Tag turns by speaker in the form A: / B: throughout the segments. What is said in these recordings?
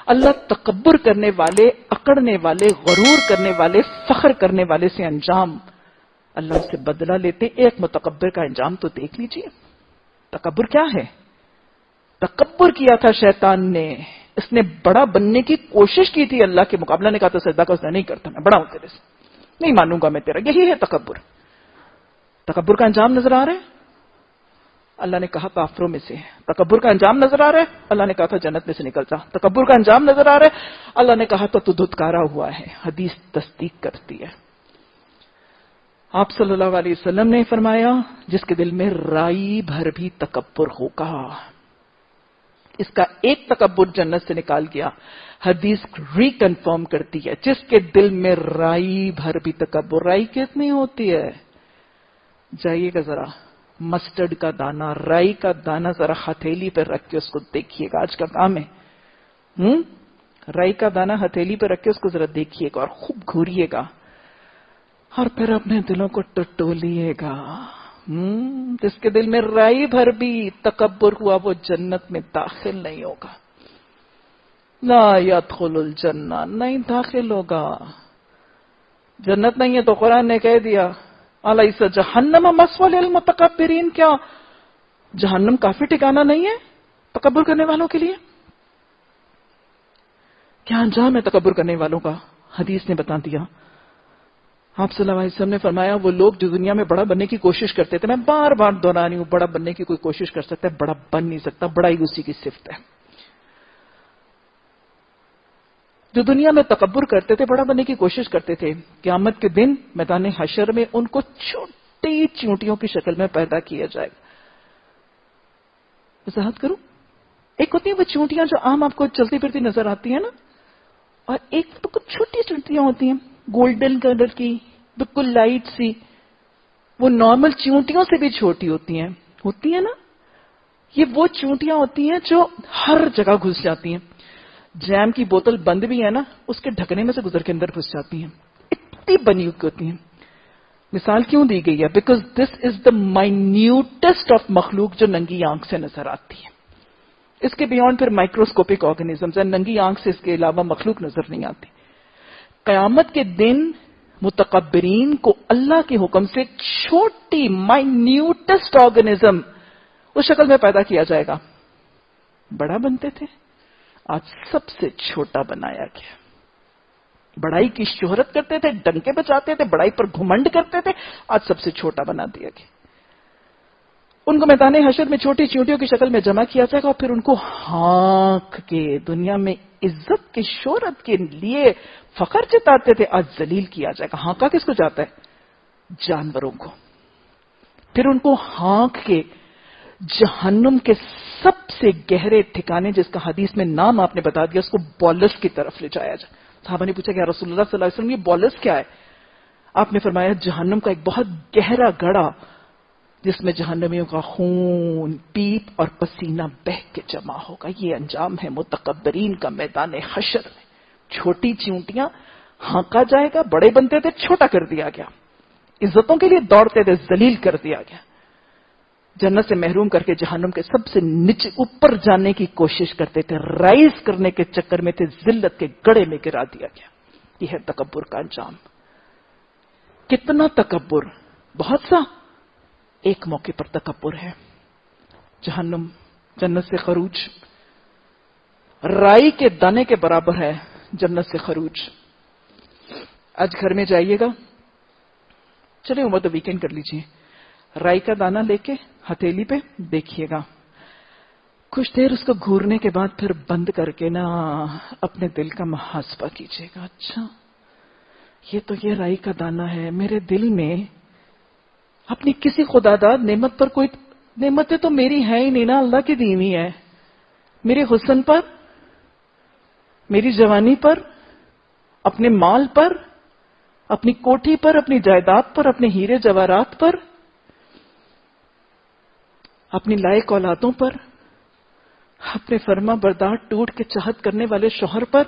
A: اللہ تکبر کرنے والے، اکڑنے والے، غرور کرنے والے، فخر کرنے والے سے انجام اللہ سے بدلہ لیتے. ایک متکبر کا انجام تو دیکھ لیجئے. تکبر کیا ہے؟ تکبر کیا تھا شیطان نے. اس نے بڑا بننے کی کوشش کی تھی اللہ کے مقابلہ. نے کہا تو سجدہ کا اس نے نہیں کرتا، میں بڑا ہوں تیرے سے، نہیں مانوں گا میں تیرا. یہی ہے تکبر. تکبر کا انجام نظر آ رہا ہے؟ اللہ نے کہا کافروں میں سے. تکبر کا انجام نظر آ رہا ہے؟ اللہ نے کہا تھا جنت میں سے نکل جا. تکبر کا انجام نظر آ رہا ہے؟ اللہ نے کہا تو دھتکارا ہوا ہے. حدیث تصدیق کرتی ہے. آپ صلی اللہ علیہ وسلم نے فرمایا جس کے دل میں رائی بھر بھی تکبر ہوگا، اس کا ایک تکبر جنت سے نکال گیا. حدیث ریکنفرم کرتی ہے جس کے دل میں رائی بھر بھی تکبر. رائی کتنی ہوتی ہے؟ جائیے گا ذرا مسٹرڈ کا دانہ، رائی کا دانہ ذرا ہتھیلی پہ رکھ کے اس کو دیکھیے گا. آج کا کام ہے رائی کا دانہ ہتھیلی پہ رکھ کے اس کو ذرا دیکھیے گا اور خوب گھوریے گا اور پھر اپنے دلوں کو ٹٹولیے گا. جس کے دل میں رائی بھر بھی تکبر ہوا وہ جنت میں داخل نہیں ہوگا. لا يدخل الجنہ، نہیں داخل ہوگا. جنت نہیں ہے تو قرآن نے کہہ دیا الیس جہنم مثوی للمتکبرین، کیا جہنم کافی ٹھکانہ نہیں ہے تکبر کرنے والوں کے لیے؟ کیا انجام ہے تکبر کرنے والوں کا؟ حدیث نے بتا دیا. آپ صلی اللہ علیہ وسلم نے فرمایا وہ لوگ جو دنیا میں بڑا بننے کی کوشش کرتے تھے، میں بار بار دہرا رہی ہوں، بڑا بننے کی کوئی کوشش کر سکتا ہے، بڑا بن نہیں سکتا. بڑائی اسی کی صفت ہے. جو دنیا میں تکبر کرتے تھے، بڑا بننے کی کوشش کرتے تھے، قیامت کے دن میدان حشر میں ان کو چھوٹی چیونٹیوں کی شکل میں پیدا کیا جائے گا. وضاحت کروں؟ ایک ہوتی ہیں وہ چیونٹیاں جو عام آپ کو چلتی پھرتی نظر آتی ہیں نا، اور ایک تو کچھ چھوٹی چیونٹیاں ہوتی ہیں گولڈن کلر کی، بالکل لائٹ سی. وہ نارمل چیونٹیوں سے بھی چھوٹی ہوتی ہیں نا. یہ وہ چیونٹیاں ہوتی ہیں جو ہر جگہ گھس جاتی ہیں. جیم کی بوتل بند بھی ہے نا، اس کے ڈھکنے میں سے گزر کے اندر گھس جاتی ہیں. اتنی بنی ہوتی ہیں. مثال کیوں دی گئی ہے؟ Because this is the مائنیوٹسٹ of مخلوق جو ننگی آنکھ سے نظر آتی ہے. اس کے بیونڈ پھر مائکروسکوپک آرگنیزمز ہیں. ننگی آنکھ سے اس کے علاوہ مخلوق نظر نہیں آتی. قیامت کے دن متکبرین کو اللہ کے حکم سے چھوٹی مائنیوٹسٹ آرگنیزم اس شکل میں پیدا کیا جائے گا. بڑا بنتے تھے، آج سب سے چھوٹا بنایا گیا. بڑائی کی شہرت کرتے تھے، ڈنکے بجاتے تھے، بڑائی پر گھمنڈ کرتے تھے، آج سب سے چھوٹا بنا دیا گیا. ان کو میدان حشر میں چھوٹی چیونٹیوں کی شکل میں جمع کیا جائے گا اور پھر ان کو ہانک کے دنیا میں عزت کی شہرت کے لیے فخر جتاتے تھے، آج ذلیل کیا جائے گا. ہانکا کس کو جاتا ہے؟ جانوروں کو. پھر ان کو ہانک کے جہنم کے سب سے گہرے ٹھکانے، جس کا حدیث میں نام آپ نے بتا دیا، اس کو بولس کی طرف لے جایا جائے. صحابہ نے پوچھا کہ یا رسول اللہ صلی اللہ علیہ وسلم یہ بولس کیا ہے؟ آپ نے فرمایا جہنم کا ایک بہت گہرا گڑھا جس میں جہنمیوں کا خون، پیپ اور پسینہ بہہ کے جمع ہوگا. یہ انجام ہے متکبرین کا میدان حشر میں. چھوٹی چیونٹیاں ہانکا جائے گا. بڑے بنتے تھے، چھوٹا کر دیا گیا. عزتوں کے لیے دوڑتے تھے، ذلیل کر دیا گیا. جنت سے محروم کر کے جہنم کے سب سے نیچے اوپر جانے کی کوشش کرتے تھے. رائز کرنے کے چکر میں تھے، ذلت کے گڑھے میں گرا دیا گیا. یہ ہے تکبر کا انجام. کتنا تکبر؟ بہت سا. ایک موقع پر تکبر ہے. جہنم، جنت سے خروج رائی کے دانے کے برابر ہے. جنت سے خروج. آج گھر میں جائیے گا، چلے عمر تو ویکینڈ کر لیجیے، رائی کا دانہ لے کے ہتھیلی پہ دیکھیے گا. کچھ دیر اس کو گھورنے کے بعد پھر بند کر کے نا اپنے دل کا محاسبہ کیجیے گا. اچھا یہ رائی کا دانہ ہے. میرے دل میں اپنی کسی خداداد نعمت پر کوئی نعمتیں تو میری ہیں ہی نہیں نا، اللہ کی دی ہوئی ہے. میرے حسن پر، میری جوانی پر، اپنے مال پر، اپنی کوٹھی پر، اپنی جائیداد پر، اپنے ہیرے جواہرات پر، اپنی لائق اولادوں پر، اپنے فرما بردار ٹوٹ کے چاہت کرنے والے شوہر پر،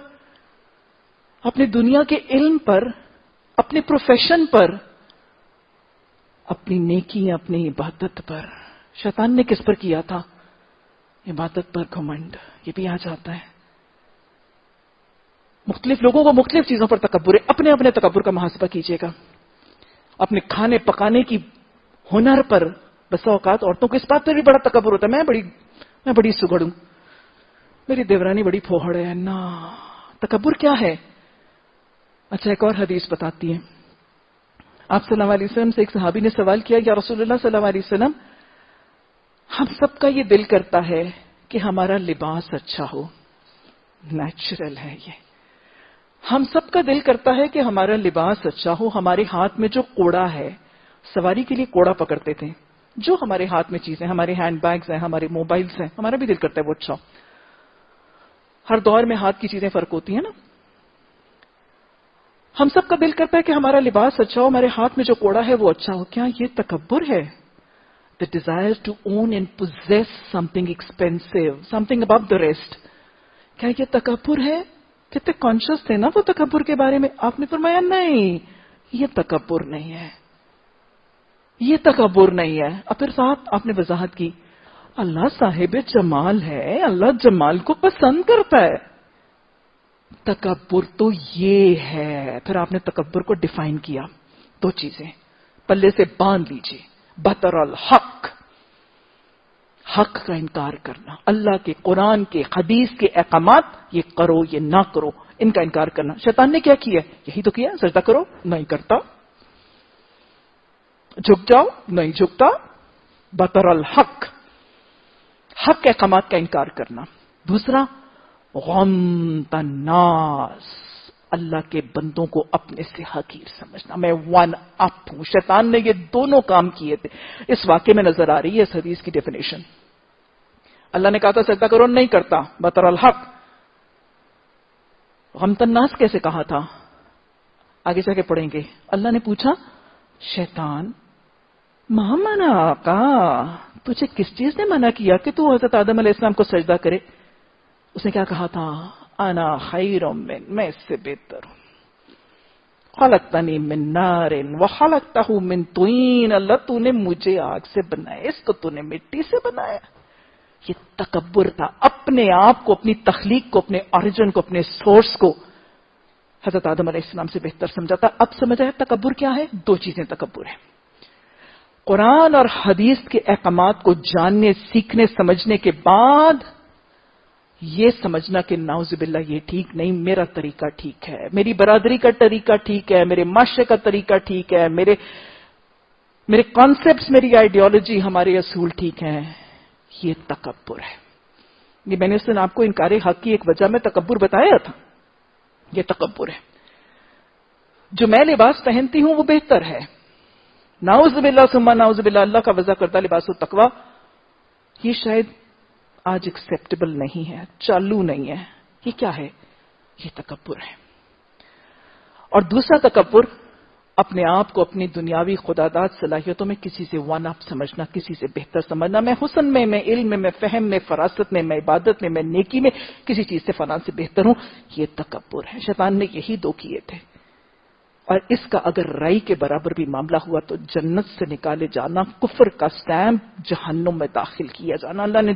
A: اپنے دنیا کے علم پر، اپنے پروفیشن پر، اپنی نیکی، اپنی عبادت پر. شیطان نے کس پر کیا تھا؟ عبادت پر گھمنڈ. یہ بھی آ جاتا ہے. مختلف لوگوں کو مختلف چیزوں پر تکبر ہے. اپنے اپنے تکبر کا محاسبہ کیجیے گا. اپنے کھانے پکانے کی ہنر پر بسا اوقات عورتوں کو اس بات پر بھی بڑا تکبر ہوتا ہے، میں بڑی سگڑ ہوں، میری دیورانی بڑی پھوہڑ ہے. نا، تکبر کیا ہے؟ اچھا، ایک اور حدیث بتاتی ہے. آپ صلی اللہ علیہ وسلم سے ایک صحابی نے سوال کیا، یا رسول اللہ صلی اللہ علیہ وسلم، ہم سب کا یہ دل کرتا ہے کہ ہمارا لباس اچھا ہو. نیچرل ہے یہ. ہم سب کا دل کرتا ہے کہ ہمارا لباس اچھا ہو. ہمارے ہاتھ میں جو کوڑا ہے، سواری کے لیے کوڑا پکڑتے تھے، جو ہمارے ہاتھ میں چیزیں، ہمارے ہینڈ بیگز ہیں، ہمارے موبائلز ہیں، ہمارا بھی دل کرتا ہے وہ اچھا ہو. ہر دور میں ہاتھ کی چیزیں فرق ہوتی ہیں نا. ہم سب کا دل کرتا ہے کہ ہمارا لباس اچھا ہو، ہمارے ہاتھ میں جو کوڑا ہے وہ اچھا ہو. کیا یہ تکبر ہے؟ The desire to own and possess something expensive, something above the rest. کیا یہ تکبر ہے؟ کتنے کانشیس تھے نا وہ تکبر کے بارے میں. آپ نے فرمایا نہیں، یہ تکبر نہیں ہے، یہ تکبر نہیں ہے. اور پھر ساتھ آپ نے وضاحت کی، اللہ صاحب جمال ہے، اللہ جمال کو پسند کرتا ہے. تکبر تو یہ ہے. پھر آپ نے تکبر کو ڈیفائن کیا. دو چیزیں پلے سے باندھ لیجیے. بطر الحق، حق کا انکار کرنا، اللہ کے، قرآن کے، حدیث کے احکامات، یہ کرو یہ نہ کرو، ان کا انکار کرنا. شیطان نے کیا کیا؟ یہی تو کیا. سجدہ کرو، نہیں کرتا. جھک جاؤ، نہیں جھکتا. بطر الحق، حق کے احکامات کا انکار کرنا. دوسرا، غمط الناس، اللہ کے بندوں کو اپنے سے حقیر سمجھنا. میں ون اپ ہوں. شیطان نے یہ دونوں کام کیے تھے. اس واقعے میں نظر آ رہی ہے اس حدیث کی ڈیفینیشن. اللہ نے کہا تھا سجدہ کرو، نہیں کرتا. بطر الحق. غمط الناس کیسے کہا تھا؟ آگے جا کے پڑھیں گے. اللہ نے پوچھا، شیطان ماں منع آقا، تجھے کس چیز نے منع کیا کہ تو حضرت آدم علیہ السلام کو سجدہ کرے؟ اس نے کیا کہا تھا؟ انا خیر من، میں اس سے بہتر ہوں. خلقتنی من نار وخلقتہ من طین، اللہ تو نے مجھے آگ سے بنایا، اس کو تو نے مٹی سے بنایا. یہ تکبر تھا. اپنے آپ کو، اپنی تخلیق کو، اپنے اوریجن کو، اپنے سورس کو حضرت آدم علیہ السلام سے بہتر سمجھا تھا. اب سمجھ آیا تکبر کیا ہے؟ دو چیزیں تکبر ہے. قرآن اور حدیث کے احکامات کو جاننے، سیکھنے، سمجھنے کے بعد یہ سمجھنا کہ نعوذ باللہ یہ ٹھیک نہیں، میرا طریقہ ٹھیک ہے، میری برادری کا طریقہ ٹھیک ہے، میرے معاشرے کا طریقہ ٹھیک ہے، میرے کانسیپٹس، میری آئیڈیالوجی، ہمارے اصول ٹھیک ہیں. یہ تکبر ہے. یہ میں نے اس دن آپ کو انکار حق کی ایک وجہ میں تکبر بتایا تھا. یہ تکبر ہے. جو میں لباس پہنتی ہوں وہ بہتر ہے. نعوذ باللہ ثم نعوذ باللہ، اللہ کا وضع کردہ لباس التقویٰ، یہ شاید آج ایکسیپٹیبل نہیں ہے، چالو نہیں ہے. یہ کیا ہے؟ یہ تکبر ہے. اور دوسرا تکبر، اپنے آپ کو اپنی دنیاوی خداداد صلاحیتوں میں کسی سے ون اپ سمجھنا، کسی سے بہتر سمجھنا. میں حسن میں علم میں فہم میں فراست میں عبادت میں نیکی میں کسی چیز سے فلاں سے بہتر ہوں. یہ تکبر ہے. شیطان نے یہی دو کیے تھے. اور اس کا اگر رائی کے برابر بھی معاملہ ہوا تو جنت سے نکالے جانا، کفر کا سٹیمپ، جہنم میں داخل کیا جانا. اللہ نے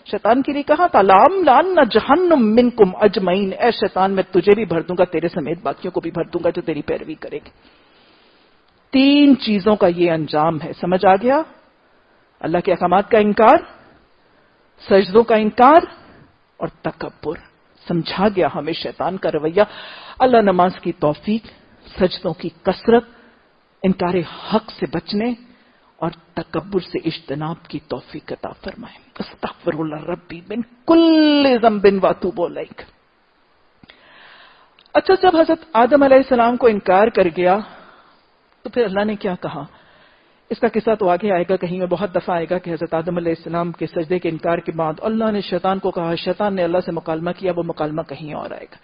A: شیطان کے لیے کہا تھا، لَأَمْلَأَنَّ جَهَنَّمَ مِنْكُمْ أَجْمَعِينَ، اے شیطان میں تجھے بھی بھر دوں گا، تیرے سمیت باقیوں کو بھی بھر دوں گا جو تیری پیروی کرے گی. تین چیزوں کا یہ انجام ہے. سمجھ آ گیا؟ اللہ کے احکامات کا انکار، سجدوں کا انکار اور تکبر. سمجھا گیا ہمیں شیطان کا رویہ. اللہ نماز کی توفیق، سجدوں کی کثرت، انکار حق سے بچنے اور تکبر سے اجتناب کی توفیق عطا فرمائے. استغفر اللہ ربی من کل ذنب واتوب الیہ. اچھا، جب حضرت آدم علیہ السلام کو انکار کر گیا تو پھر اللہ نے کیا کہا؟ اس کا قصہ تو آگے آئے گا، کہیں میں بہت دفعہ آئے گا کہ حضرت آدم علیہ السلام کے سجدے کے انکار کے بعد اللہ نے شیطان کو کہا، شیطان نے اللہ سے مکالمہ کیا. وہ مکالمہ کہیں اور آئے گا.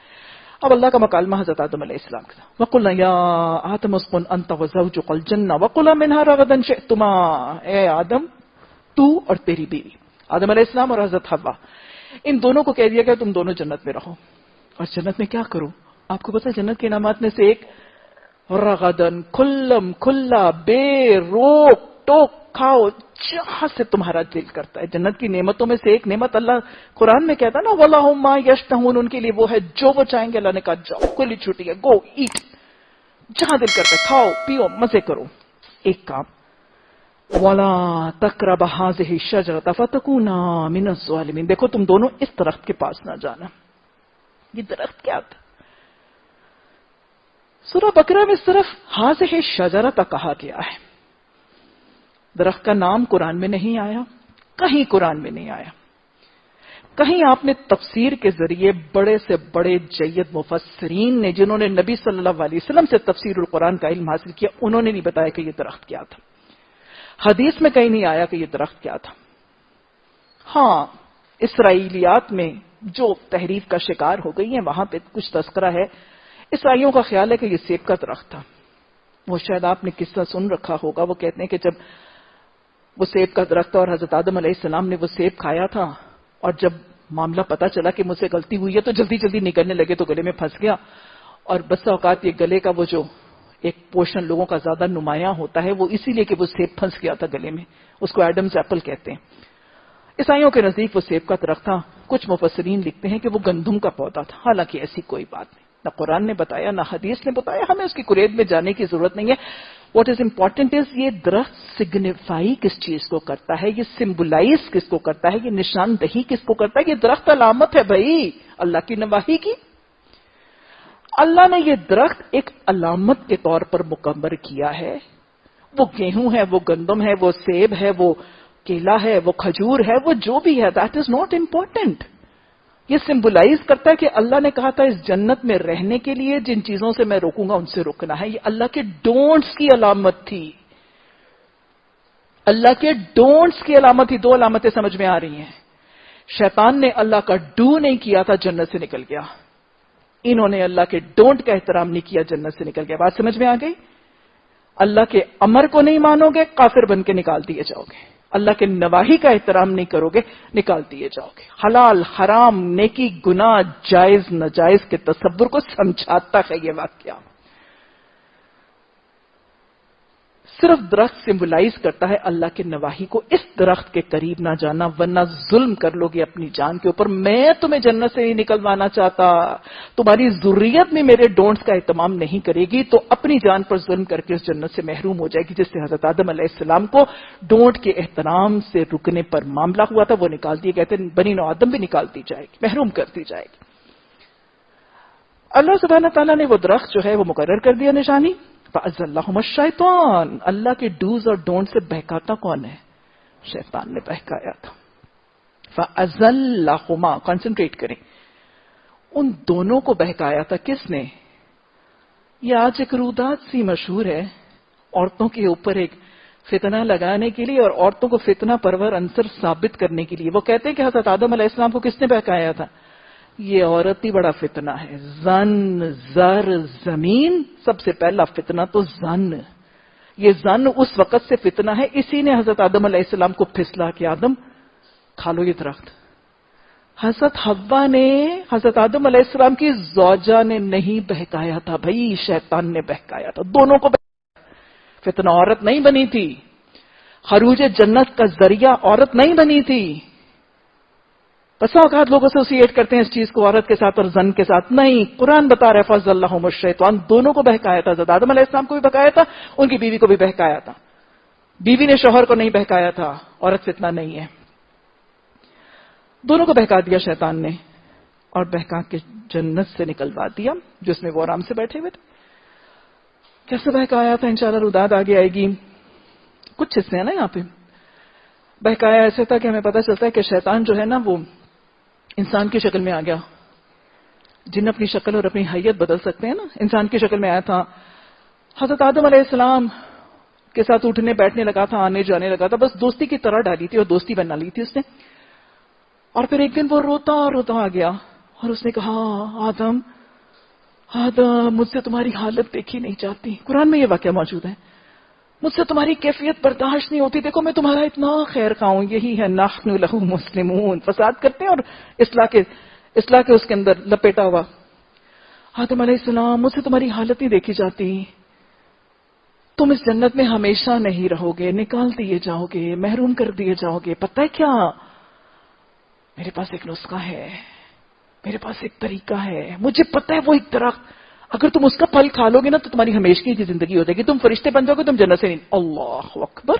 A: اب اللہ کا مکالمہ حضرت آدم علیہ السلام کے ساتھ، وَقُلْنَا يَا آدَمُ اسْكُنْ أَنْتَ وَزَوْجُكَ الْجَنَّةَ وَكُلَا مِنْهَا رَغَدًا شِئْتُمَا. اے آدم، تو اور تیری بیوی، آدم علیہ السلام اور حضرت حوا، ان دونوں کو کہہ دیا کہ تم دونوں جنت میں رہو. اور جنت میں کیا کرو؟ آپ کو پتا جنت کے انعامات میں سے ایک رغدن، کھلم کھلا، بے روک ٹوک، کھاؤ جہاں سے تمہارا دل کرتا ہے. جنت کی نعمتوں میں سے ایک نعمت اللہ قرآن میں کہتا ہے نا وَلَهُم مَا يَشْتَهُونَ، ان کے لیے وہ ہے جو وہ چاہیں گے. اللہ نے کہا جاؤ کھلی چھٹی ہے، گو ایٹ، جہاں دل کرتا ہے کھاؤ پیو مزے کرو. ایک کام وَلَا تَقْرَبَ هَٰذِهِ الشَّجَرَةَ فَتَكُونَا مِنَ الظَّالِمِينَ. دیکھو تم دونوں اس درخت کے پاس نہ جانا. یہ درخت کیا تھا؟ سورہ بقرہ میں صرف هَٰذِهِ الشَّجَرَةَ کہا گیا ہے. درخت کا نام قرآن میں نہیں آیا، کہیں قرآن میں نہیں آیا. کہیں آپ نے تفسیر کے ذریعے بڑے سے بڑے جید مفسرین نے جنہوں نے نبی صلی اللہ علیہ وسلم سے تفسیر القرآن کا علم حاصل کیا، انہوں نے نہیں بتایا کہ یہ درخت کیا تھا. حدیث میں کہیں نہیں آیا کہ یہ درخت کیا تھا. ہاں اسرائیلیات میں جو تحریف کا شکار ہو گئی ہیں وہاں پہ کچھ تذکرہ ہے. عیسائیوں کا خیال ہے کہ یہ سیب کا درخت تھا. وہ شاید آپ نے قصہ سن رکھا ہوگا. وہ کہتے ہیں کہ جب وہ سیب کا درخت تھا اور حضرت آدم علیہ السلام نے وہ سیب کھایا تھا، اور جب معاملہ پتا چلا کہ مجھ سے غلطی ہوئی ہے تو جلدی جلدی نکلنے لگے تو گلے میں پھنس گیا. اور بسا اوقات یہ گلے کا وہ جو ایک پورشن لوگوں کا زیادہ نمایاں ہوتا ہے وہ اسی لیے کہ وہ سیب پھنس گیا تھا گلے میں. اس کو ایڈمز ایپل کہتے ہیں. عیسائیوں کے نزدیک وہ سیب کا درخت تھا. کچھ مفسرین لکھتے ہیں کہ وہ گندم کا پودا تھا. حالانکہ ایسی کوئی بات نہیں، نہ قرآن نے بتایا نہ حدیث نے بتایا. ہمیں اس کی قرید میں جانے کی ضرورت نہیں ہے. واٹ از امپورٹنٹ از یہ درخت سگنیفائی کس چیز کو کرتا ہے، یہ سمبلائز کس کو کرتا ہے، یہ نشاندہی کس کو کرتا ہے. یہ درخت علامت ہے بھائی اللہ کی نواحی کی. اللہ نے یہ درخت ایک علامت کے طور پر مکمل کیا ہے. وہ گیہوں ہے، وہ گندم ہے، وہ سیب ہے، وہ کیلا ہے، وہ کھجور ہے، وہ جو بھی ہے، دیٹ از ناٹ امپورٹنٹ. یہ سمبلائز کرتا ہے کہ اللہ نے کہا تھا اس جنت میں رہنے کے لیے جن چیزوں سے میں روکوں گا ان سے رکنا ہے. یہ اللہ کے ڈونٹس کی علامت تھی. اللہ کے ڈونٹس کی علامت تھی. دو علامتیں سمجھ میں آ رہی ہیں. شیطان نے اللہ کا ڈو نہیں کیا تھا، جنت سے نکل گیا. انہوں نے اللہ کے ڈونٹ کا احترام نہیں کیا، جنت سے نکل گیا. بات سمجھ میں آ گئی؟ اللہ کے امر کو نہیں مانو گے کافر بن کے نکال دیے جاؤ گے. اللہ کے نواحی کا احترام نہیں کرو گے نکال دیے جاؤ گے. حلال حرام نیکی گناہ جائز ناجائز کے تصور کو سمجھاتا ہے یہ واقعہ. صرف درخت سمبلائز کرتا ہے اللہ کے نواحی کو. اس درخت کے قریب نہ جانا ورنہ ظلم کر لو گے اپنی جان کے اوپر. میں تمہیں جنت سے ہی نکلوانا چاہتا، تمہاری ذریت میں میرے ڈونٹس کا اہتمام نہیں کرے گی تو اپنی جان پر ظلم کر کے اس جنت سے محروم ہو جائے گی. جس سے حضرت آدم علیہ السلام کو ڈونٹ کے احترام سے رکنے پر معاملہ ہوا تھا وہ نکال دیے گئے تھے. بنی نوع آدم بھی نکال دی جائے گی، محروم کر دی جائے گی. اللہ سبحانہ تعالیٰ نے وہ درخت جو ہے وہ مقرر کر دیا نشانی. فَأَزَلَّهُمَا الشَّيْطَانُ. اللہ کے ڈوز اور ڈونٹ سے بہکاتا کون ہے؟ شیطان نے بہکایا تھا. فَأَزَلَّهُمَا، کنسنٹریٹ کریں، ان دونوں کو بہکایا تھا. کس نے؟ یہ آج ایک رودات سی مشہور ہے عورتوں کے اوپر ایک فتنہ لگانے کے لیے اور عورتوں کو فتنہ پرور عنصر ثابت کرنے کے لیے. وہ کہتے ہیں کہ حضرت آدم علیہ السلام کو کس نے بہکایا تھا؟ یہ عورت ہی بڑا فتنہ ہے. زن زر زمین، سب سے پہلا فتنہ تو زن. یہ زن اس وقت سے فتنہ ہے، اسی نے حضرت آدم علیہ السلام کو پھسلا کہ آدم کھا لو یہ درخت. حضرت حوا نے حضرت آدم علیہ السلام کی زوجہ نے نہیں بہکایا تھا بھائی، شیطان نے بہکایا تھا. دونوں کو بہکایا. فتنہ عورت نہیں بنی تھی، خروج جنت کا ذریعہ عورت نہیں بنی تھی. بسا اوقات لوگ ایسوسیٹ کرتے ہیں اس چیز کو عورت کے ساتھ اور زن کے ساتھ. نہیں، قرآن بتا رہا ہے فَأَزَلَّهُمَا الشَّيْطَانُ. دونوں کو بہکایا تھا. حضرت آدم علیہ السلام کو بھی بہکایا تھا، ان کی بیوی کو بھی بہکایا تھا. بیوی نے شوہر کو نہیں بہکایا تھا. عورت فتنہ نہیں ہے. دونوں کو بہکا دیا شیطان نے اور بہکا کے جنت سے نکلوا دیا جس میں وہ آرام سے بیٹھے ہوئے تھے. کیسے بہکایا تھا؟ انشاءاللہ روداد آگے آئے گی. کچھ حصے ہیں نا یہاں پہ. بہکایا ایسے تھا کہ ہمیں پتہ چلتا ہے کہ شیطان جو ہے نا وہ انسان کی شکل میں آ گیا. جن اپنی شکل اور اپنی حیت بدل سکتے ہیں نا، انسان کی شکل میں آیا تھا. حضرت آدم علیہ السلام کے ساتھ اٹھنے بیٹھنے لگا تھا، آنے جانے لگا تھا. بس دوستی کی طرح ڈالی تھی اور دوستی بنا لی تھی اس نے. اور پھر ایک دن وہ روتا آ گیا اور اس نے کہا آدم مجھ سے تمہاری حالت دیکھی نہیں جاتی. قرآن میں یہ واقعہ موجود ہے. مجھ سے تمہاری کیفیت برداشت نہیں ہوتی. دیکھو میں تمہارا اتنا خیر خواہ ہوں. یہی ہے نحن لہ مسلمون. فساد کرتے ہیں اور اصلاح کے اس کے اندر لپیٹا ہوا. آدم علیہ السلام مجھ سے تمہاری حالت نہیں دیکھی جاتی. تم اس جنت میں ہمیشہ نہیں رہو گے، نکال دیے جاؤ گے، محروم کر دیے جاؤ گے. پتہ ہے کیا، میرے پاس ایک نسخہ ہے، میرے پاس ایک طریقہ ہے، مجھے پتہ ہے وہ ایک درخت، اگر تم اس کا پھل کھا لو گے نا تو تمہاری ہمیشگی کی زندگی ہو جائے گی، تم فرشتے بن جاؤ گے، تم جنت سے نہیں. اللہ اکبر.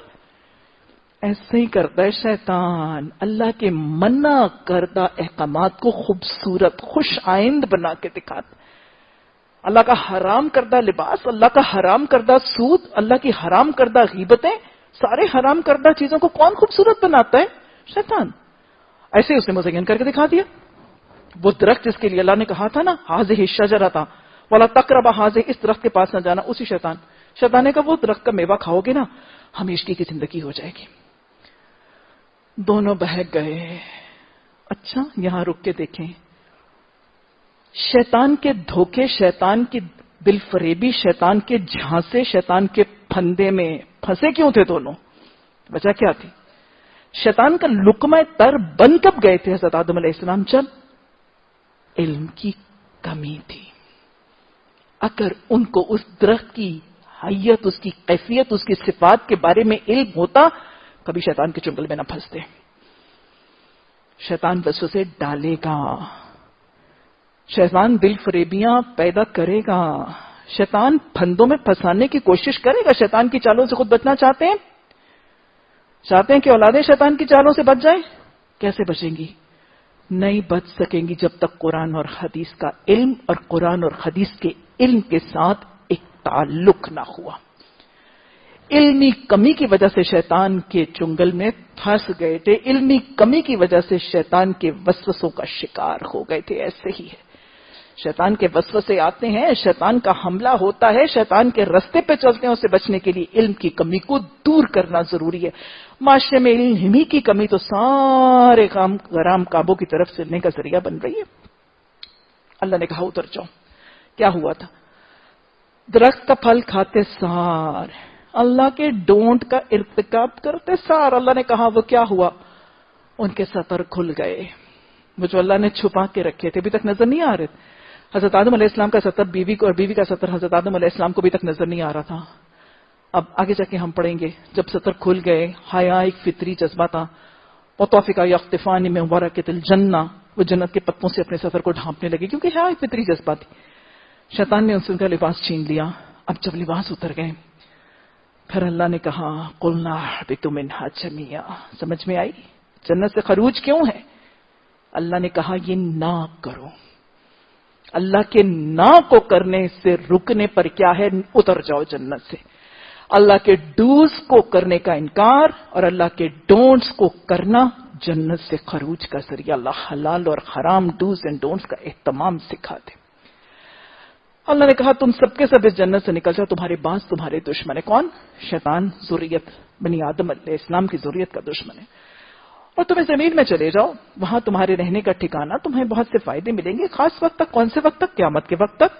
A: ایسے ہی کرتا ہے شیطان، اللہ کے منع کردہ احکامات کو خوبصورت خوش آئند بنا کے دکھاتا. اللہ کا حرام کردہ لباس، اللہ کا حرام کردہ سود، اللہ کی حرام کردہ غیبتیں، سارے حرام کردہ چیزوں کو کون خوبصورت بناتا ہے؟ شیطان. ایسے ہی اس نے مزین کر کے دکھا دیا. وہ درخت جس کے لیے اللہ نے کہا تھا نا حاضہ الشجرہ تھا ولا تقربا حاضہ، اس درخت کے پاس نہ جانا، اسی شیطان نے کہا وہ درخت کا میوہ کھاؤ گے نا ہمیشگی کی زندگی ہو جائے گی. دونوں بہک گئے. اچھا یہاں رک کے دیکھیں، شیطان کے دھوکے، شیطان کی دل فریبی، شیطان کے جھانسے، شیطان کے پھندے میں پھنسے کیوں تھے دونوں؟ وجہ کیا تھی؟ شیطان کا لقمہ تر بن کب گئے تھے حضرت آدم علیہ السلام؟ جب علم کی کمی تھی. اگر ان کو اس درخت کی حیت، اس کی کیفیت، اس کی صفات کے بارے میں علم ہوتا کبھی شیطان کے چنگل میں نہ پھنستے. شیطان وسوسے ڈالے گا، شیطان دل فریبیاں پیدا کرے گا، شیطان پھندوں میں پھنسانے کی کوشش کرے گا. شیطان کی چالوں سے خود بچنا چاہتے ہیں کہ اولادیں شیطان کی چالوں سے بچ جائیں؟ کیسے بچیں گی؟ نہیں بچ سکیں گی جب تک قرآن اور حدیث کا علم اور قرآن اور حدیث کے علم کے ساتھ ایک تعلق نہ ہوا. علمی کمی کی وجہ سے شیطان کے چنگل میں پھنس گئے تھے، علمی کمی کی وجہ سے شیطان کے وسوسوں کا شکار ہو گئے تھے. ایسے ہی ہے، شیطان کے وسوسے آتے ہیں، شیطان کا حملہ ہوتا ہے، شیطان کے رستے پہ چلتے ہیں. اسے بچنے کے لیے علم کی کمی کو دور کرنا ضروری ہے. معاشرے میں علم ہی کی کمی تو سارے کام حرام کاموں کی طرف چلنے کا ذریعہ بن رہی ہے. اللہ نے کہا اتر جاؤ. کیا ہوا تھا؟ درخت کا پھل کھاتے سار، اللہ کے ڈونٹ کا ارتکاب کرتے سار، اللہ نے کہا وہ کیا ہوا؟ ان کے سطر کھل گئے، وہ جو اللہ نے چھپا کے رکھے تھے ابھی تک نظر نہیں آ رہے تھے. حضرت آدم علیہ السلام کا سطر بیوی کو اور بیوی کا سطر حضرت آدم علیہ السلام کو ابھی تک نظر نہیں آ رہا تھا. اب آگے جا کے ہم پڑھیں گے جب سطر کھل گئے، حیا ایک فطری جذبہ تھا. وطفقا یخطفان من ورقۃ الجنہ، وہ جنت کے پتوں سے اپنے سطر کو ڈھانپنے لگے کیونکہ حیا ایک فطری جذبہ تھی. شیطان نے ان سے ان کا لباس چھین لیا. اب جب لباس اتر گئے پھر اللہ نے کہا قلنا اہبطوا منہا جمیعا. سمجھ میں آئی جنت سے خروج کیوں ہے؟ اللہ نے کہا یہ نہ کرو. اللہ کے نہ کو کرنے سے رکنے پر کیا ہے؟ اتر جاؤ جنت سے. اللہ کے ڈوز کو کرنے کا انکار اور اللہ کے ڈونٹس کو کرنا جنت سے خروج کا ذریعہ. اللہ حلال اور حرام ڈوز اینڈ ڈونٹس کا اہتمام سکھا دے. اللہ نے کہا تم سب کے سب اس جنت سے نکل جاؤ، تمہارے باز تمہارے دشمن ہے. کون؟ شیطان، ذریت بنی آدم علیہ السلام کی ذریت کا دشمن ہے. اور تم اس زمین میں چلے جاؤ، وہاں تمہارے رہنے کا ٹھکانہ، تمہیں بہت سے فائدے ملیں گے. خاص وقت تک. کون سے وقت تک؟ قیامت کے وقت تک،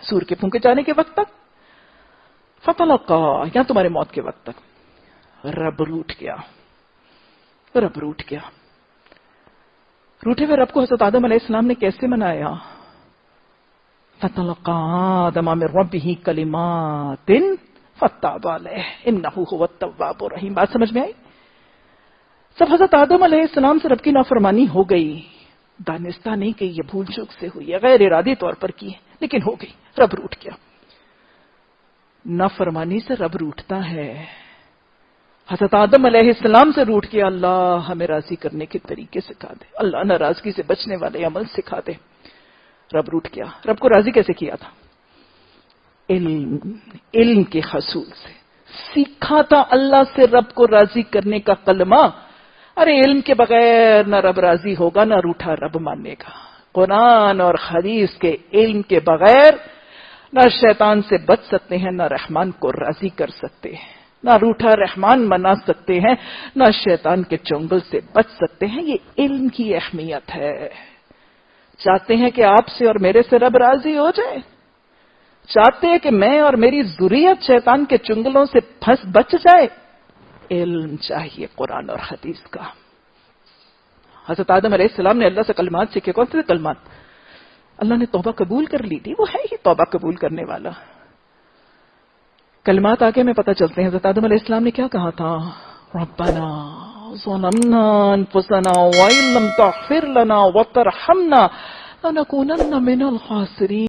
A: سور کے پھونکے جانے کے وقت تک. فتلقا، یا تمہارے موت کے وقت تک. رب روٹ گیا. روٹے ہوئے رب کو حضرت آدم علیہ السلام نے کیسے منایا؟ فتلقى آدم من ربه کلمات فتاب علیہ انہ هو التواب الرحیم. بات سمجھ میں آئی؟ سب حضرت آدم علیہ السلام سے رب کی نافرمانی ہو گئی، دانستہ نہیں کہ یہ بھول چوک سے ہوئی ہے، غیر ارادی طور پر کی ہے، لیکن ہو گئی. رب روٹ گیا. نافرمانی سے رب روٹتا ہے. حضرت آدم علیہ السلام سے روٹ کے اللہ ہمیں راضی کرنے کے طریقے سکھا دے، اللہ ناراضگی سے بچنے والے عمل سکھا دے. رب روٹ کیا. رب کو راضی کیسے کیا تھا؟ علم کے حصول سے سیکھا تھا اللہ سے رب کو راضی کرنے کا کلمہ. ارے علم کے بغیر نہ رب راضی ہوگا نہ روٹھا رب مانے گا. قرآن اور حدیث کے علم کے بغیر نہ شیطان سے بچ سکتے ہیں، نہ رحمان کو راضی کر سکتے ہیں، نہ روٹھا رحمان منا سکتے ہیں، نہ شیطان کے چنگل سے بچ سکتے ہیں. یہ علم کی اہمیت ہے. چاہتے ہیں کہ آپ سے اور میرے سے رب راضی ہو جائے؟ چاہتے ہیں کہ میں اور میری ذریت شیطان کے چنگلوں سے بچ جائے؟ علم چاہیے قرآن اور حدیث کا. حضرت آدم علیہ السلام نے اللہ سے کلمات سیکھے. کون سے کلمات؟ اللہ نے توبہ قبول کر لی تھی، وہ ہے ہی توبہ قبول کرنے والا. کلمات آگے ہمیں پتہ چلتے ہیں حضرت آدم علیہ السلام نے کیا کہا تھا؟ ربنا ظلمنا انفسنا وان لم تغفر لنا وترحمنا لنكونن من الخاسرین.